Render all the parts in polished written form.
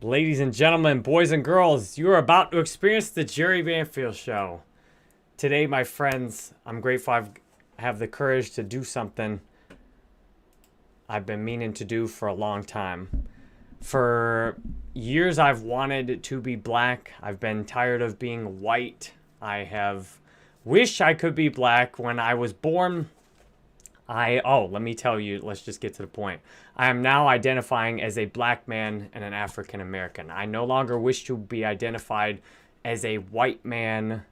Ladies and gentlemen, boys and girls, you are about to experience the Jerry Banfield Show. Today, my friends, I'm grateful I have the courage to do something I've been meaning to do for a long time. For years, I've wanted to be black. I've been tired of being white. I have wished I could be black. When I was born, let me tell you, let's just get to the point. I am now identifying as a black man and an African American. I no longer wish to be identified as a white man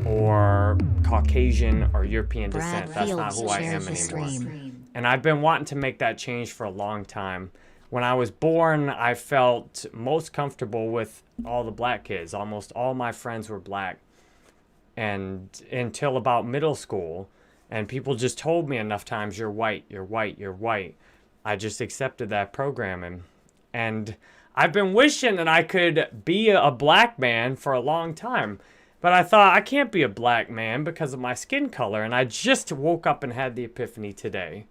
or Caucasian or European descent. That's not who I am anymore. And I've been wanting to make that change for a long time. When I was born, I felt most comfortable with all the black kids. Almost all my friends were black. And until about middle school, and people just told me enough times, you're white, you're white, you're white. I just accepted that programming. And I've been wishing that I could be a black man for a long time. But I thought, I can't be a black man because of my skin color. And I just woke up and had the epiphany today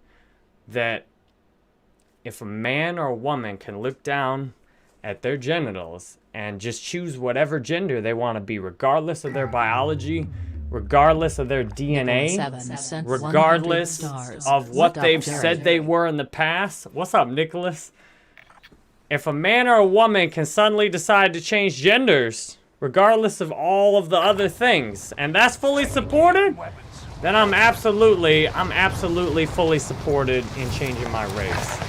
that if a man or a woman can look down at their genitals and just choose whatever gender they want to be, regardless of their biology, regardless of their DNA, regardless of what they've said they were in the past. What's up, Nicholas? If a man or a woman can suddenly decide to change genders, regardless of all of the other things, and that's fully supported, then I'm absolutely fully supported in changing my race.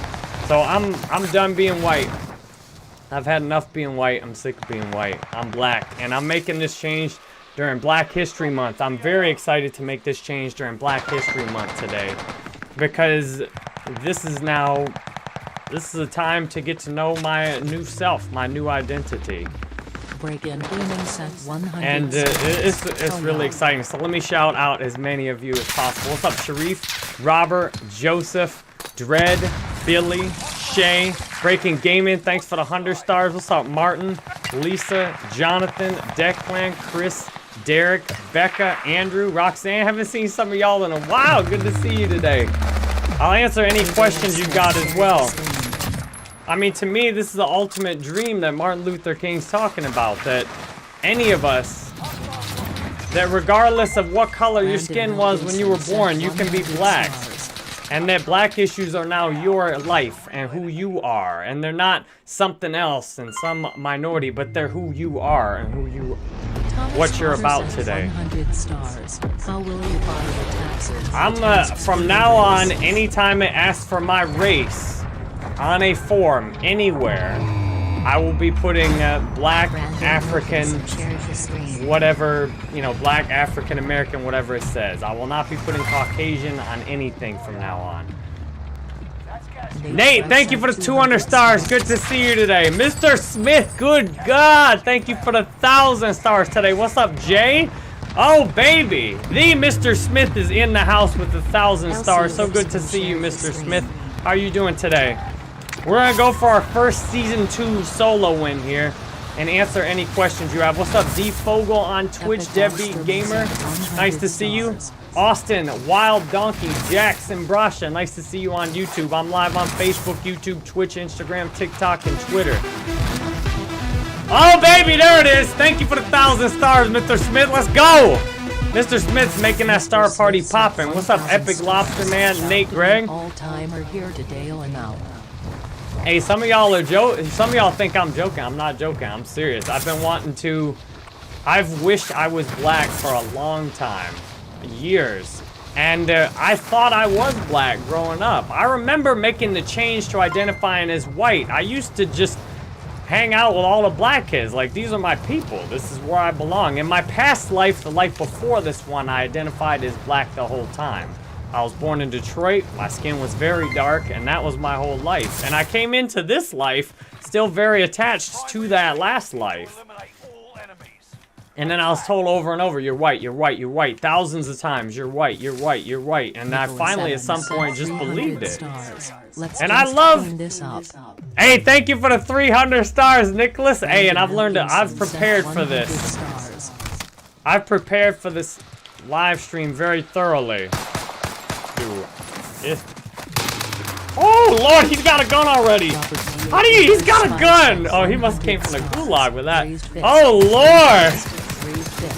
So I'm done being white. I've had enough being white. I'm sick of being white. I'm black, and I'm making this change during Black History Month. I'm very excited to make this change during Black History Month today, because this is a time to get to know my new self, my new identity. Break-in gaming sent 100. And it's really exciting. So let me shout out as many of you as possible. What's up, Sharif, Robert, Joseph, Dread, Billy, Shay, Breaking Gaming, thanks for the 100 stars. What's up, Martin, Lisa, Jonathan, Declan, Chris, Derek, Becca, Andrew, Roxanne. Haven't seen some of y'all in a while. Good to see you today. I'll answer any questions you got as well. I mean, to me, this is the ultimate dream that Martin Luther King's talking about, that any of us, that regardless of what color your skin was when you were born, you can be black. And that black issues are now your life and who you are. And they're not something else and some minority, but they're who you are and what you're about today. I'm, from now on, anytime it asks for my race on a form, anywhere, I will be putting black, African, whatever, black, African American, whatever it says. I will not be putting Caucasian on anything from now on. Nate, thank you for the 200 stars. Good to see you today. Mr. Smith, good God, thank you for the 1,000 stars today. What's up, Jay? Oh, baby. The Mr. Smith is in the house with the 1,000 stars. So good to see you, Mr. Smith. How are you doing today? We're going to go for our first Season 2 solo win here and answer any questions you have. What's up, D. Fogel on Twitch, Deadbeat Gamer? Nice to see you. Austin, Wild Donkey, Jackson Brasha, nice to see you on YouTube. I'm live on Facebook, YouTube, Twitch, Instagram, TikTok, and Twitter. Oh, baby, there it is. Thank you for the 1,000 stars, Mr. Smith. Let's go. Mr. Smith's making that star party popping. What's up, Epic Lobster Man, Nate Gregg? All-timer here to Dale and out. Hey, some of y'all are some of y'all think I'm joking. I'm not joking. I'm serious. I've been wanting to. I've wished I was black for a long time, years, and I thought I was black growing up. I remember making the change to identifying as white. I used to just hang out with all the black kids. Like, these are my people. This is where I belong. In my past life, the life before this one, I identified as black the whole time. I was born in Detroit, my skin was very dark, and that was my whole life. And I came into this life still very attached to that last life. And then I was told over and over, you're white, you're white, you're white, thousands of times, you're white, you're white, you're white. And I finally at some point just believed it. And I love this. Hey, thank you for the 300 stars, Nicholas. Hey, and I've prepared for this. I've prepared for this live stream very thoroughly. Oh, Lord, he's got a gun already. How do you? He's got a gun. Oh, he must have came from the gulag with that. Oh, Lord.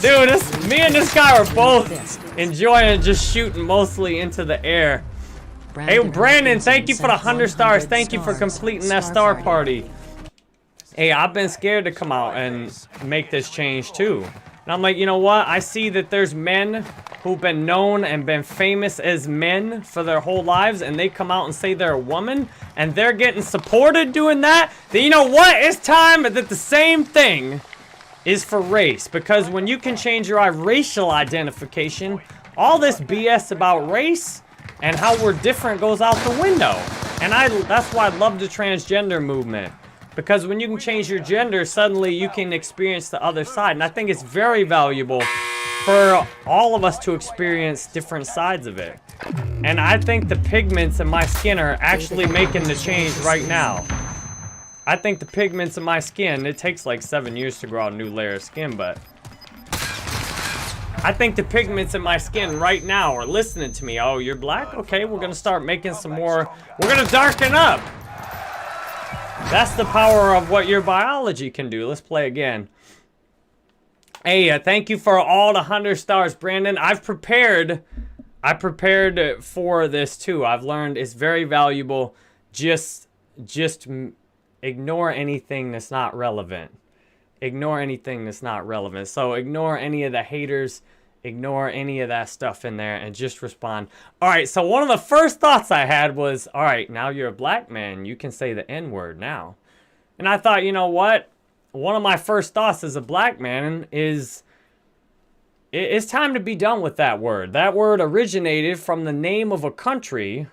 Dude, me and this guy are both enjoying just shooting mostly into the air. Hey, Brandon, thank you for the 100 stars. Thank you for completing that star party. Hey, I've been scared to come out and make this change, too. And I'm like, you know what? I see that there's men who've been known and been famous as men for their whole lives, and they come out and say they're a woman, and they're getting supported doing that. Then you know what? It's time that the same thing is for race. Because when you can change your racial identification, all this BS about race and how we're different goes out the window. And that's why I love the transgender movement. Because when you can change your gender, suddenly you can experience the other side. And I think it's very valuable for all of us to experience different sides of it. And I think the pigments in my skin are actually making the change right now. I think the pigments in my skin, it takes like 7 years to grow out a new layer of skin, but I think the pigments in my skin right now are listening to me. Oh, you're black? Okay, we're gonna start making some more, we're gonna darken up. That's the power of what your biology can do. Let's play again. Hey, thank you for all the 100 stars, Brandon. I prepared for this too. I've learned it's very valuable. Just ignore anything that's not relevant. Ignore anything that's not relevant. So ignore any of the haters. Ignore any of that stuff in there and just respond. All right, so one of the first thoughts I had was, all right, now you're a black man. You can say the N-word now. And I thought, you know what? One of my first thoughts as a black man is it's time to be done with that word. That word originated from the name of a country,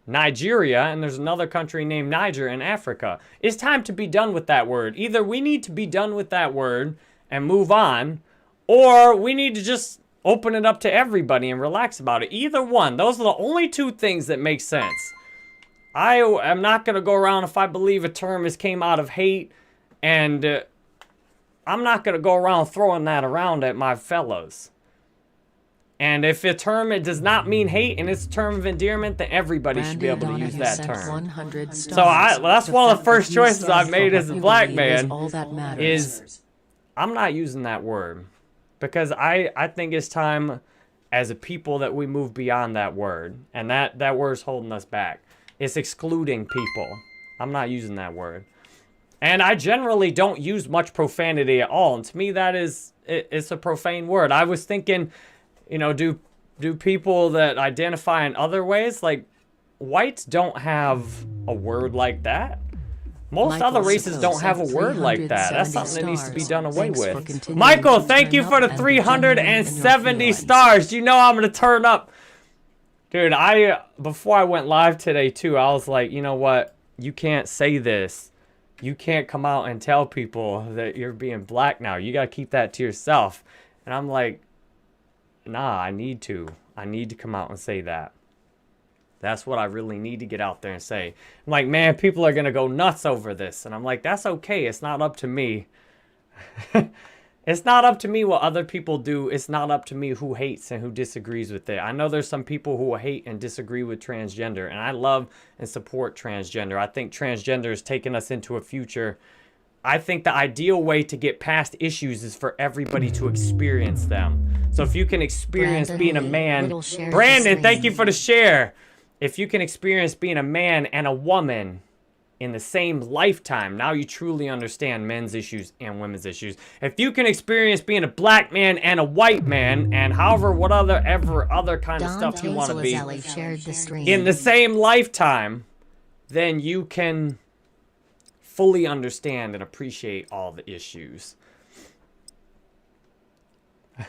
Nigeria, and there's another country named Niger in Africa. It's time to be done with that word. Either we need to be done with that word and move on, or we need to just open it up to everybody and relax about it. Either one. Those are the only two things that make sense. I am not going to go around if I believe a term came out of hate, and I'm not going to go around throwing that around at my fellows. And if a term, it does not mean hate and it's a term of endearment, then everybody should be able to use that term. So that's one of the first choices I've made as a black man is I'm not using that word. Because I think it's time as a people that we move beyond that word. And that word's holding us back. It's excluding people. I'm not using that word. And I generally don't use much profanity at all. And to me, it's a profane word. I was thinking, you know, do people that identify in other ways, like whites don't have a word like that. Most other races don't have a word like that. That's something that needs to be done away with. Michael, thank you for the 370 stars. You know I'm going to turn up. Dude, before I went live today, too, I was like, you know what? You can't say this. You can't come out and tell people that you're being black now. You got to keep that to yourself. And I'm like, nah, I need to. I need to come out and say that. That's what I really need to get out there and say. I'm like, man, people are going to go nuts over this. And I'm like, that's okay. It's not up to me. It's not up to me what other people do. It's not up to me who hates and who disagrees with it. I know there's some people who hate and disagree with transgender. And I love and support transgender. I think transgender is taking us into a future. I think the ideal way to get past issues is for everybody to experience them. So if you can experience being a man. Brandon, thank you for the share. If you can experience being a man and a woman in the same lifetime, now you truly understand men's issues and women's issues. If you can experience being a black man and a white man, and whatever other kind of stuff you want to be in the same lifetime, then you can fully understand and appreciate all the issues.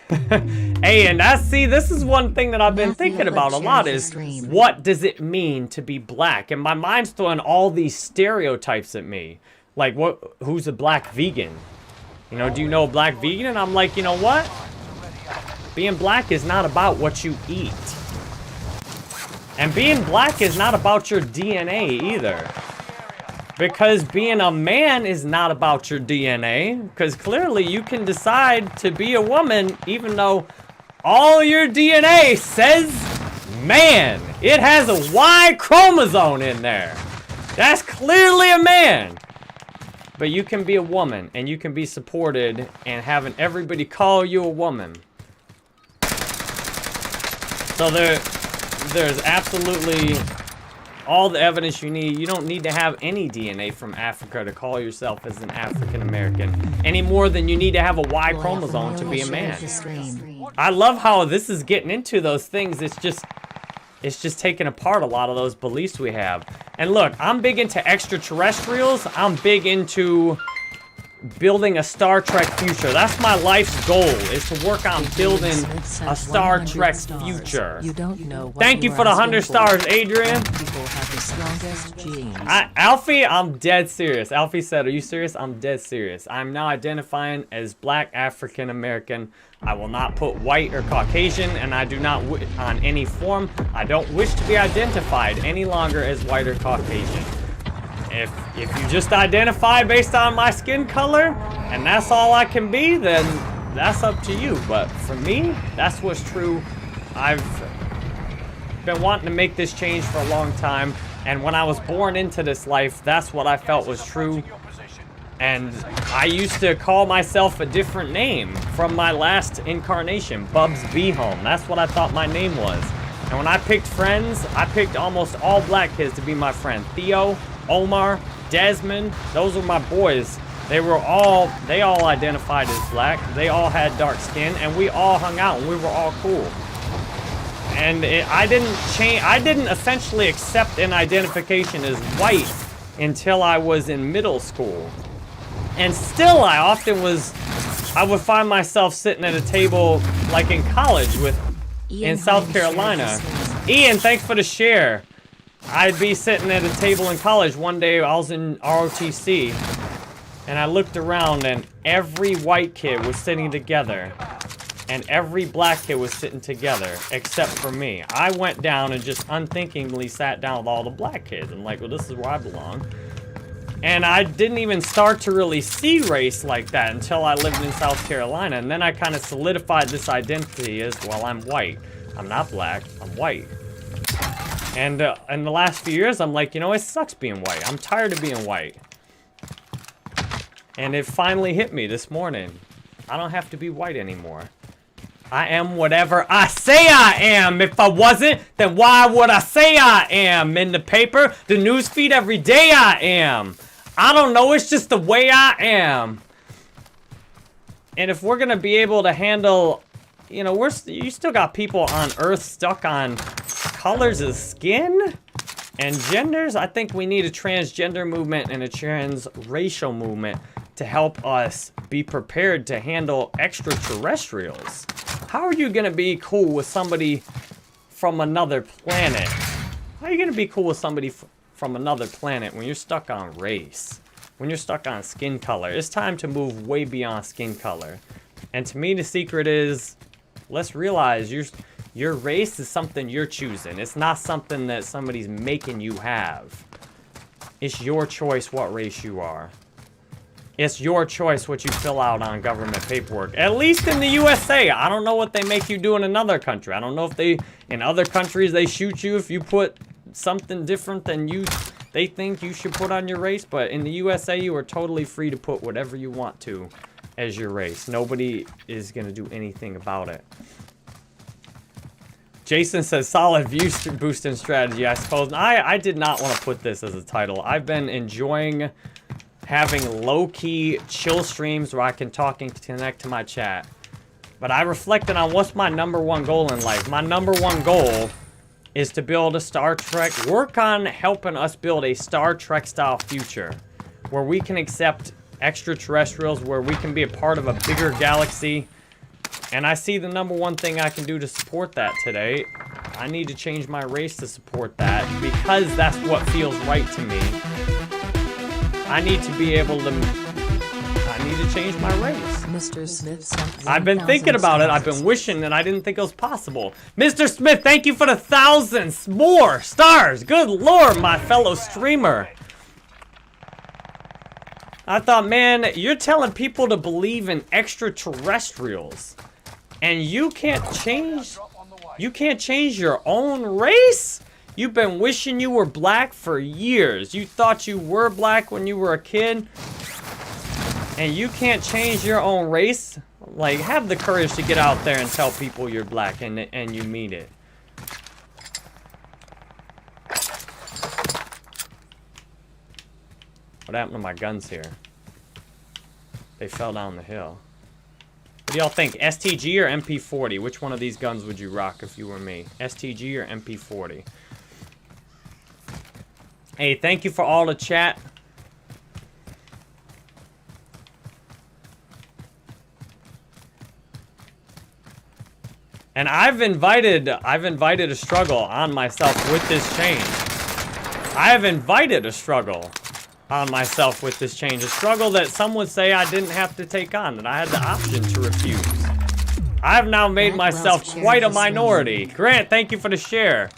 Hey, and this is one thing that I've been thinking about a lot is what does it mean to be black? And my mind's throwing all these stereotypes at me. Like, who's a black vegan? You know, do you know a black vegan? And I'm like, you know what? Being black is not about what you eat. And being black is not about your DNA either. Because being a man is not about your DNA. Because clearly you can decide to be a woman even though all your DNA says man. It has a Y chromosome in there. That's clearly a man. But you can be a woman, and you can be supported, and having everybody call you a woman. So there's absolutely all the evidence you need. You don't need to have any DNA from Africa to call yourself as an African American, any more than you need to have a Y chromosome to be a man. I love how this is getting into those things. It's just taking apart a lot of those beliefs we have. And look, I'm big into extraterrestrials. I'm big into building a Star Trek future. That's my life's goal, is to work on building a Star Trek future. You don't know what Thank you for the 100 stars, Adrian. People have the strongest genes. Alfie, I'm dead serious. Alfie said, are you serious? I'm dead serious. I'm now identifying as Black African American. I will not put white or Caucasian, and I do not on any form. I don't wish to be identified any longer as white or Caucasian. If you just identify based on my skin color, and that's all I can be, then that's up to you. But for me, that's what's true. I've been wanting to make this change for a long time, and when I was born into this life, that's what I felt was true. And I used to call myself a different name from my last incarnation, Bubs Behome. That's what I thought my name was. And when I picked friends, I picked almost all black kids to be my friend. Theo, Omar, Desmond, those were my boys. They all identified as black. They all had dark skin, and we all hung out, and we were all cool. And I didn't essentially accept an identification as white until I was in middle school. And still, I would find myself sitting at a table like in college in South Carolina. Ian, thanks for the share. I'd be sitting at a table in college. One day I was in ROTC, and I looked around, and every white kid was sitting together, and every black kid was sitting together, except for me. I went down and just unthinkingly sat down with all the black kids. I'm like, well, this is where I belong. And I didn't even start to really see race like that until I lived in South Carolina. And then I kind of solidified this identity as, well, I'm white. I'm not black, I'm white. And in the last few years, I'm like, you know, it sucks being white. I'm tired of being white. And it finally hit me this morning. I don't have to be white anymore. I am whatever I say I am. If I wasn't, then why would I say I am? In the paper, the news feed every day I am. I don't know, it's just the way I am. And if we're gonna be able to handle, you know, you still got people on Earth stuck on colors of skin and genders. I think we need a transgender movement and a transracial movement to help us be prepared to handle extraterrestrials. How are you gonna be cool with somebody from another planet? How are you gonna be cool with somebody from another planet when you're stuck on race? When you're stuck on skin color? It's time to move way beyond skin color. And to me, the secret is, let's realize your race is something you're choosing. It's not something that somebody's making you have. It's your choice what race you are. It's your choice what you fill out on government paperwork. At least in the USA. I don't know what they make you do in another country. I don't know if in other countries they shoot you if you put something different than they think you should put on your race. But in the USA, you are totally free to put whatever you want to as your race. Nobody is going to do anything about it. Jason says, solid view boosting strategy, I suppose. I did not want to put this as a title. I've been enjoying having low-key chill streams where I can talk and connect to my chat. But I reflected on what's my #1 goal in life. My #1 goal is to build a Star Trek, work on helping us build a Star Trek style future where we can accept extraterrestrials, where we can be a part of a bigger galaxy. And I see the #1 thing I can do to support that today. I need to change my race to support that because that's what feels right to me. I need to be able to, I need to change my race. Mr. Smith sent I've been thinking about it. I've been wishing and I didn't think it was possible. Mr. Smith, thank you for the 1,000 more stars. Good Lord, my fellow streamer. I thought, man, you're telling people to believe in extraterrestrials and you can't change You can't change your own race? You've been wishing you were black for years. You thought you were black when you were a kid. And you can't change your own race? Like, have the courage to get out there and tell people you're black and you mean it. What happened to my guns here? They fell down the hill. What do y'all think? STG or MP40? Which one of these guns would you rock if you were me? STG or MP40? Hey, thank you for all the chat. And I've invited a struggle on myself with this change. I have invited a struggle on myself with this change. A struggle that some would say I didn't have to take on, that I had the option to refuse. I have now made myself quite a minority. Grant, thank you for the share.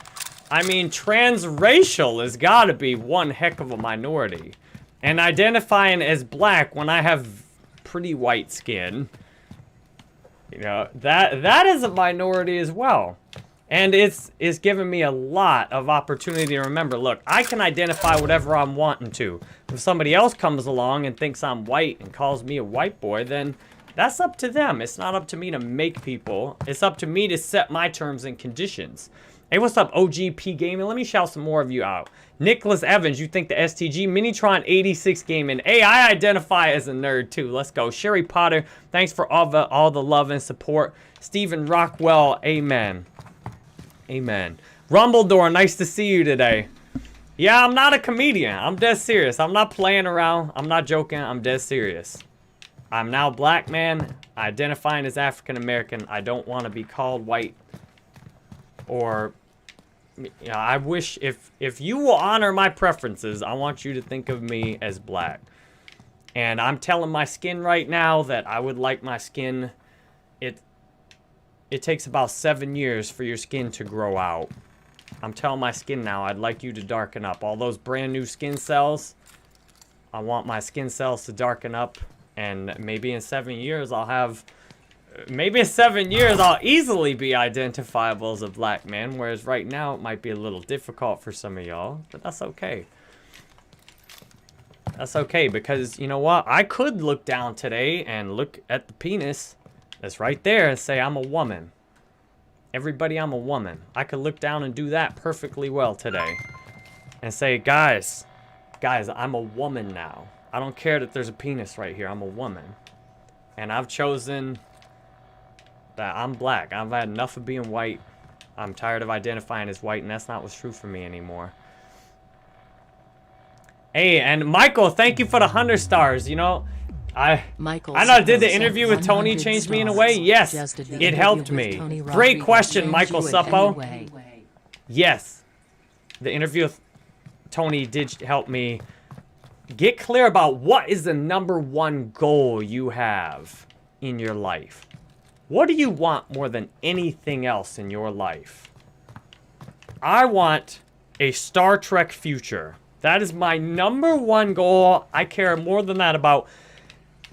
I mean, transracial has got to be one heck of a minority. And identifying as black when I have pretty white skin, you know, that is a minority as well. And it's given me a lot of opportunity to remember, look, I can identify whatever I'm wanting to. If somebody else comes along and thinks I'm white and calls me a white boy, then that's up to them. It's not up to me to make people. It's up to me to set my terms and conditions. Hey, what's up, OGP Gaming? Let me shout some more of you out. Nicholas Evans, you think the STG? Minitron 86 Gaming. Hey, I identify as a nerd too. Let's go. Sherry Potter, thanks for all the love and support. Stephen Rockwell, amen. Amen. Rumbledore, nice to see you today. Yeah, I'm not a comedian. I'm dead serious. I'm not playing around. I'm not joking. I'm dead serious. I'm now black man, identifying as African American. I don't want to be called white. Or, you know, I wish if you will honor my preferences, I want you to think of me as black. And I'm telling my skin right now that I would like my skin. It takes about 7 years for your skin to grow out. I'm telling my skin now, I'd like you to darken up. All those brand new skin cells, I want my skin cells to darken up. And maybe in 7 years, I'll easily be identifiable as a black man. Whereas right now, it might be a little difficult for some of y'all. But that's okay. That's okay, because you know what? I could look down today and look at the penis that's right there and say, I'm a woman. Everybody, I'm a woman. I could look down and do that perfectly well today. And say, guys, I'm a woman now. I don't care that there's a penis right here. I'm a woman. And I've chosen that I'm black. I've had enough of being white. I'm tired of identifying as white, and that's not what's true for me anymore. Hey, and Michael, thank you for the 100 stars. You know, I know, did the interview with Tony change me in a way? Yes, it helped me. Great question, Michael Suppo. Yes, the interview with Tony did help me get clear about what is the #1 goal you have in your life. What do you want more than anything else in your life? I want a Star Trek future. That is my #1 goal. I care more than that about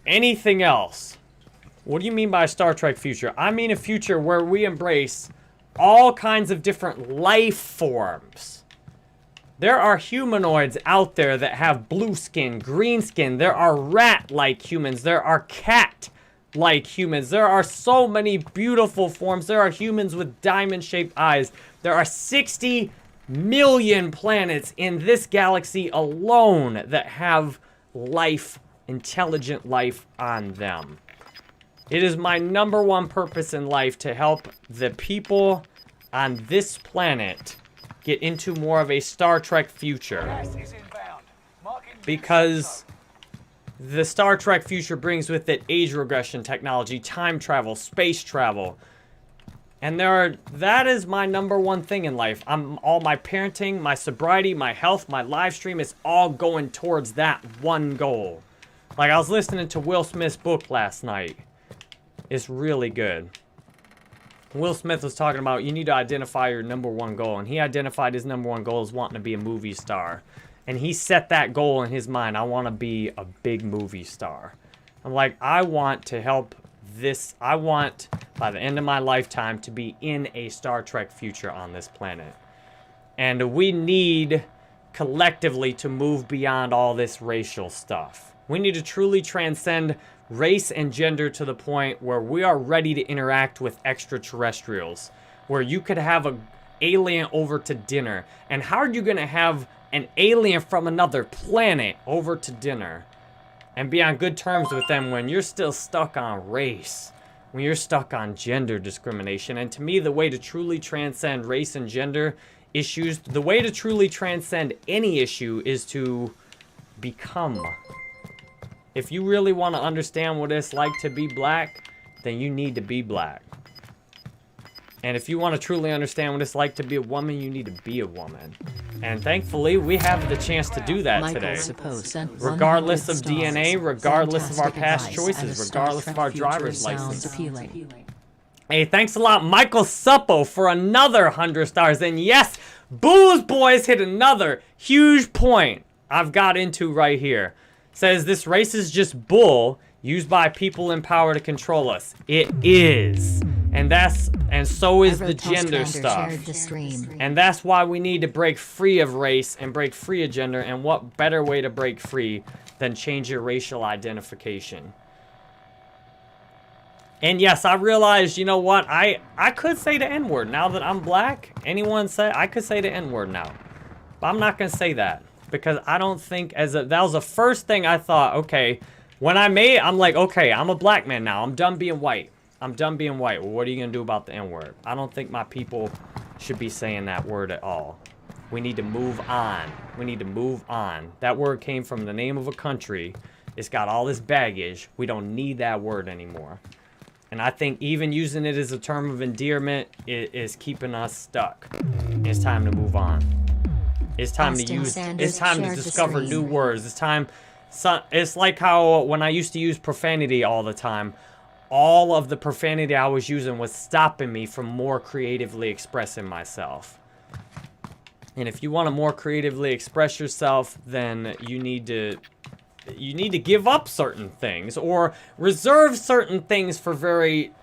anything else. What do you mean by a Star Trek future? I mean a future where we embrace all kinds of different life forms. There are humanoids out there that have blue skin, green skin. There are rat-like humans. There are cat-like humans. There are so many beautiful forms. There are humans with diamond-shaped eyes. There are 60 million planets in this galaxy alone that have life, intelligent life on them. It is my #1 purpose in life to help the people on this planet get into more of a Star Trek future. Because the Star Trek future brings with it age regression technology, time travel, space travel. And that is my #1 thing in life. All my parenting, my sobriety, my health, my live stream is all going towards that one goal. Like, I was listening to Will Smith's book last night. It's really good. Will Smith was talking about you need to identify your #1 goal. And he identified his #1 goal as wanting to be a movie star. And he set that goal in his mind. I want to be a big movie star. I'm like, I want to help this. I want by the end of my lifetime to be in a Star Trek future on this planet. And we need collectively to move beyond all this racial stuff. We need to truly transcend race and gender to the point where we are ready to interact with extraterrestrials, where you could have an alien over to dinner. And how are you going to have an alien from another planet over to dinner and be on good terms with them when you're still stuck on race, when you're stuck on gender discrimination? And to me, the way to truly transcend race and gender issues, the way to truly transcend any issue is to become. If you really want to understand what it's like to be black, then you need to be black. And if you want to truly understand what it's like to be a woman, you need to be a woman. And thankfully, we have the chance to do that today. Regardless of DNA, regardless of our past choices, regardless of our driver's license. Hey, thanks a lot, Michael Suppo, for another 100 stars. And yes, Booze Boys hit another huge point I've got into right here. Says this race is just bull used by people in power to control us. It is. And so is the gender stuff. And that's why we need to break free of race and break free of gender. And what better way to break free than change your racial identification? And yes, I realized, you know what? I could say the N-word now that I'm black. Anyone say I could say the N-word now. But I'm not going to say that. Because I don't think that was the first thing I thought, okay, when I'm like, okay, I'm a black man now. I'm done being white. I'm done being white. Well, what are you going to do about the N-word? I don't think my people should be saying that word at all. We need to move on. We need to move on. That word came from the name of a country. It's got all this baggage. We don't need that word anymore. And I think even using it as a term of endearment is keeping us stuck. It's time to move on. It's time to discover new words. It's like how when I used to use profanity all the time, all of the profanity I was using was stopping me from more creatively expressing myself. And if you want to more creatively express yourself, then you need to give up certain things or reserve certain things for very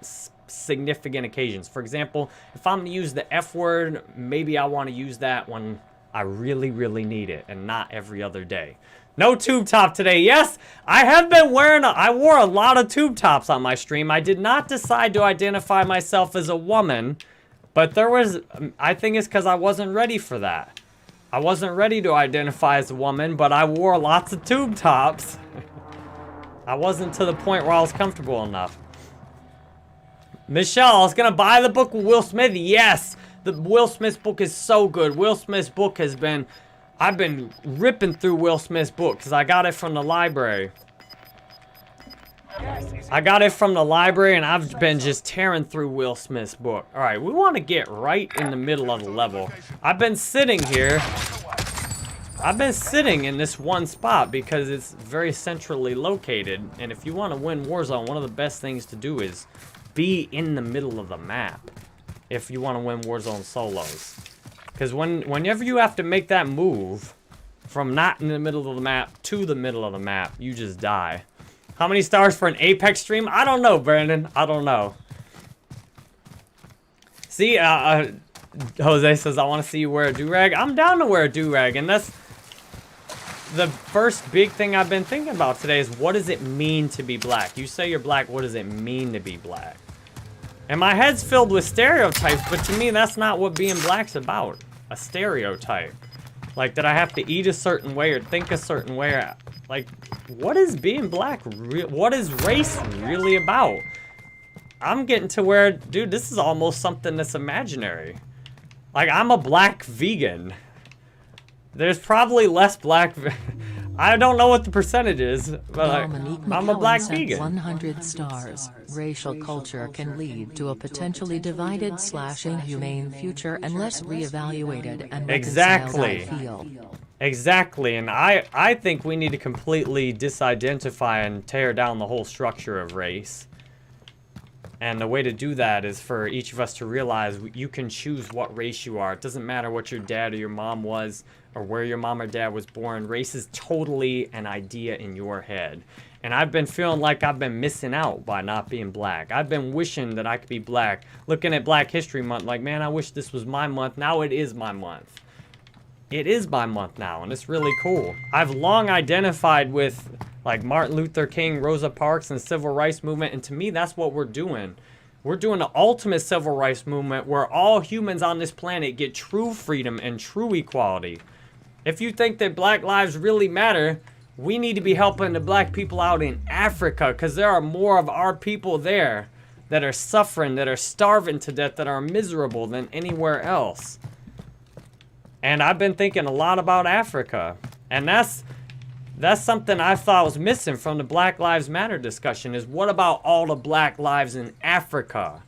significant occasions. For example, if I'm going to use the F word, maybe I want to use that when I really, really need it and not every other day. No tube top today. Yes, I have been I wore a lot of tube tops on my stream. I did not decide to identify myself as a woman, but I think it's because I wasn't ready for that. I wasn't ready to identify as a woman, but I wore lots of tube tops. I wasn't to the point where I was comfortable enough. Michelle, I was going to buy the book with Will Smith. Yes, the Will Smith book is so good. Will Smith's book I've been ripping through Will Smith's book because I got it from the library. I got it from the library and I've been just tearing through Will Smith's book. All right, we want to get right in the middle of the level. I've been sitting here. I've been sitting in this one spot because it's very centrally located. And if you want to win Warzone, one of the best things to do is be in the middle of the map. If you want to win Warzone solos. Because whenever you have to make that move from not in the middle of the map to the middle of the map, you just die. How many stars for an Apex stream? I don't know, Brandon. I don't know. See, Jose says, I want to see you wear a do-rag. I'm down to wear a do-rag. And that's the first big thing I've been thinking about today is what does it mean to be black? You say you're black, what does it mean to be black? And my head's filled with stereotypes, but to me, that's not what being black's about. A stereotype. Like, that I have to eat a certain way or think a certain way. Like, what is being black? What is race really about? I'm getting to where, dude, this is almost something that's imaginary. Like, I'm a black vegan. There's probably less black... I don't know what the percentage is, but I'm a black vegan. 100 stars. Racial culture can lead to a potentially divided / inhumane future unless reevaluated and reconciled, I feel. Exactly, and I think we need to completely disidentify and tear down the whole structure of race. And the way to do that is for each of us to realize you can choose what race you are. It doesn't matter what your dad or your mom was or where your mom or dad was born. Race is totally an idea in your head. And I've been feeling like I've been missing out by not being black. I've been wishing that I could be black. Looking at Black History Month like, man, I wish this was my month. Now it is my month. It is my month now, and it's really cool. I've long identified with, like, Martin Luther King, Rosa Parks, and the Civil Rights Movement, and to me, that's what we're doing. We're doing the ultimate Civil Rights Movement where all humans on this planet get true freedom and true equality. If you think that black lives really matter, we need to be helping the black people out in Africa, because there are more of our people there that are suffering, that are starving to death, that are miserable than anywhere else. And I've been thinking a lot about Africa. And that's something I thought was missing from the Black Lives Matter discussion, is what about all the black lives in Africa?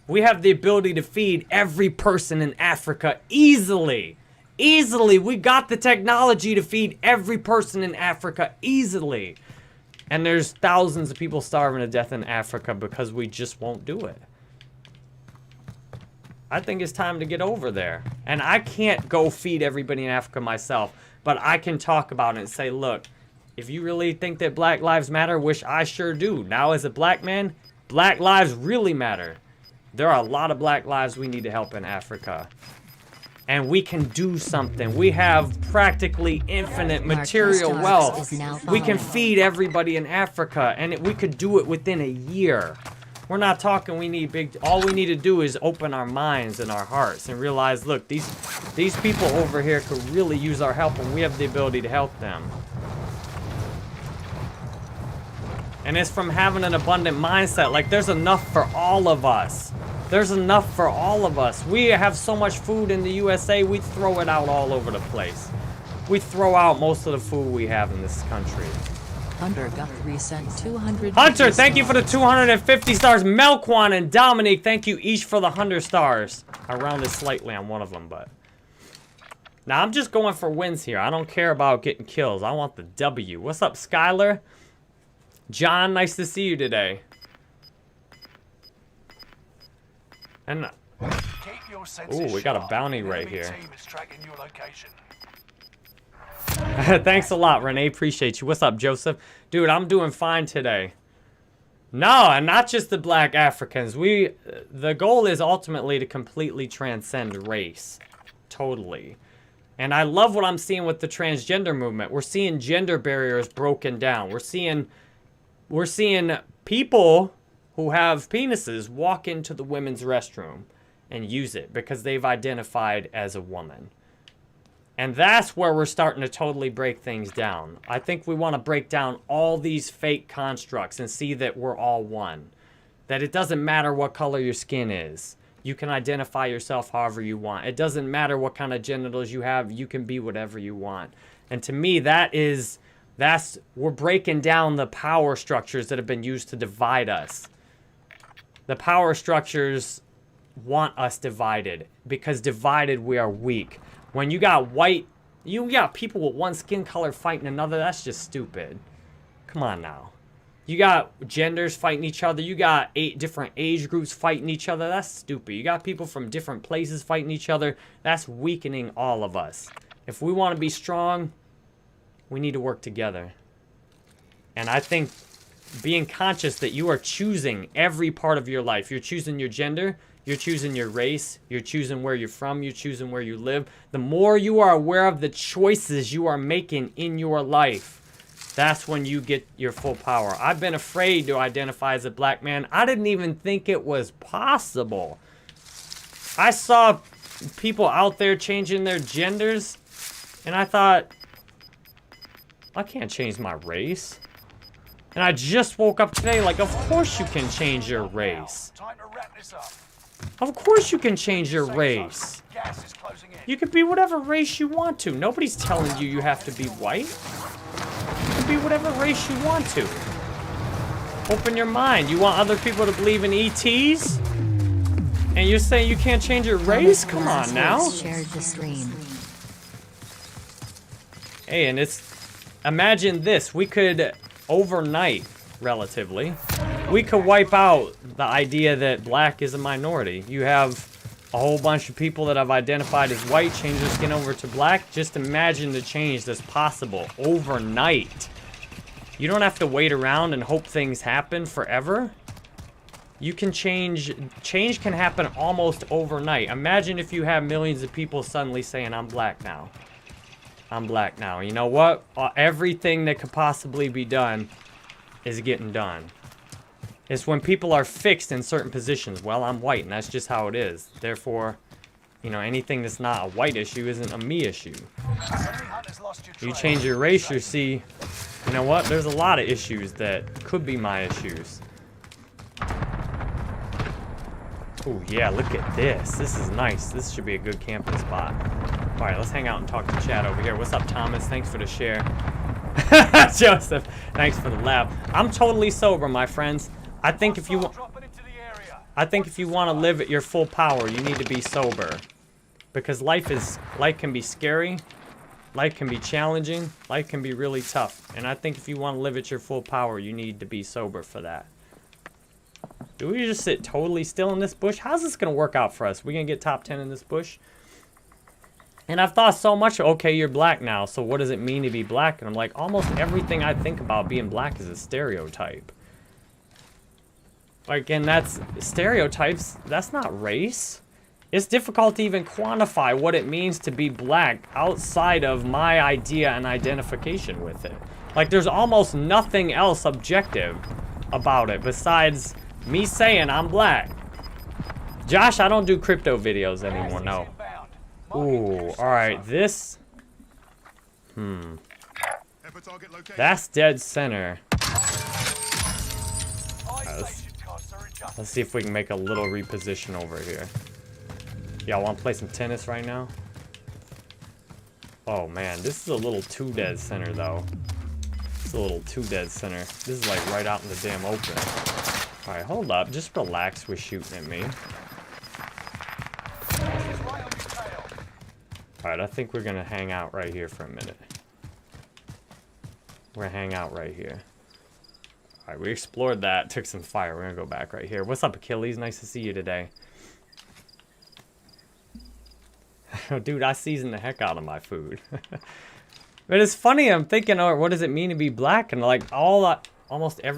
We have the ability to feed every person in Africa easily. Easily. We got the technology to feed every person in Africa easily. And there's thousands of people starving to death in Africa because we just won't do it. I think it's time to get over there. And I can't go feed everybody in Africa myself, but I can talk about it and say, look, if you really think that black lives matter, which I sure do. Now as a black man, black lives really matter. There are a lot of black lives we need to help in Africa. And we can do something. We have practically infinite material wealth. We can feed everybody in Africa, and we could do it within a year. We're not talking we need big, all we need to do is open our minds and our hearts and realize, look, these people over here could really use our help, and we have the ability to help them. And it's from having an abundant mindset. Like, there's enough for all of us. There's enough for all of us. We have so much food in the USA, we throw it out all over the place. We throw out most of the food we have in this country. Hunter Guthrie sent 200. Hunter, thank you for the 250 stars. Melquan and Dominique, thank you each for the 100 stars. I rounded slightly on one of them, but... Now, I'm just going for wins here. I don't care about getting kills. I want the W. What's up, Skylar? John, nice to see you today. And... Ooh, we got a bounty right here. Thanks a lot, Renee. Appreciate you. What's up, Joseph? Dude, I'm doing fine today. No, and not just the black Africans. The goal is ultimately to completely transcend race. Totally. And I love what I'm seeing with the transgender movement. We're seeing gender barriers broken down. We're seeing people who have penises walk into the women's restroom and use it because they've identified as a woman. And that's where we're starting to totally break things down. I think we want to break down all these fake constructs and see that we're all one. That it doesn't matter what color your skin is. You can identify yourself however you want. It doesn't matter what kind of genitals you have. You can be whatever you want. And to me, we're breaking down the power structures that have been used to divide us. The power structures want us divided because divided we are weak. When you got people with one skin color fighting another, that's just stupid. Come on now. You got genders fighting each other. You got 8 different age groups fighting each other. That's stupid. You got people from different places fighting each other. That's weakening all of us. If we want to be strong, we need to work together. And I think being conscious that you are choosing every part of your life. You're choosing your gender. You're choosing your race. You're choosing where you're from. You're choosing where you live. The more you are aware of the choices you are making in your life, that's when you get your full power. I've been afraid to identify as a black man. I didn't even think it was possible. I saw people out there changing their genders, and I thought, I can't change my race. And I just woke up today like, of course you can change your race. Of course you can change your race. You can be whatever race you want to. Nobody's telling you you have to be white. You can be whatever race you want to. Open your mind. You want other people to believe in ETs? And you're saying you can't change your race? Come on now. Hey, and imagine this. We could, overnight, relatively, we could wipe out the idea that black is a minority. You have a whole bunch of people that have identified as white, change their skin over to black. Just imagine the change that's possible overnight. You don't have to wait around and hope things happen forever. You can change can happen almost overnight. Imagine if you have millions of people suddenly saying, I'm black now. I'm black now. You know what? Everything that could possibly be done is getting done. It's when people are fixed in certain positions. Well, I'm white, and that's just how it is. Therefore, you know, anything that's not a white issue isn't a me issue. You change your race, you see, you know what? There's a lot of issues that could be my issues. Oh, yeah, look at this. This is nice. This should be a good camping spot. All right, let's hang out and talk to chat over here. What's up, Thomas? Thanks for the share. Joseph, thanks for the laugh. I'm totally sober, my friends. I think if you want to live at your full power, you need to be sober. Because life can be scary. Life can be challenging. Life can be really tough. And I think if you want to live at your full power, you need to be sober for that. Do we just sit totally still in this bush? How's this going to work out for us? We going to get top 10 in this bush? And I've thought so much, okay, you're black now, so what does it mean to be black? And I'm like, almost everything I think about being black is a stereotype. Like, and that's stereotypes, that's not race. It's difficult to even quantify what it means to be black outside of my idea and identification with it. Like, there's almost nothing else objective about it besides me saying I'm black. Josh, I don't do crypto videos anymore, no. Ooh, alright, this... That's dead center. Right, let's see if we can make a little reposition over here. Y'all want to play some tennis right now? Oh man, this is a little too dead center though. It's a little too dead center. This is like right out in the damn open. Alright, hold up. Just relax with shooting at me. Alright, I think we're gonna hang out right here for a minute. We're gonna hang out right here. Alright, we explored that. Took some fire. We're gonna go back right here. What's up, Achilles? Nice to see you today. Dude, I seasoned the heck out of my food. But it's funny, I'm thinking, oh, what does it mean to be black? And like almost everything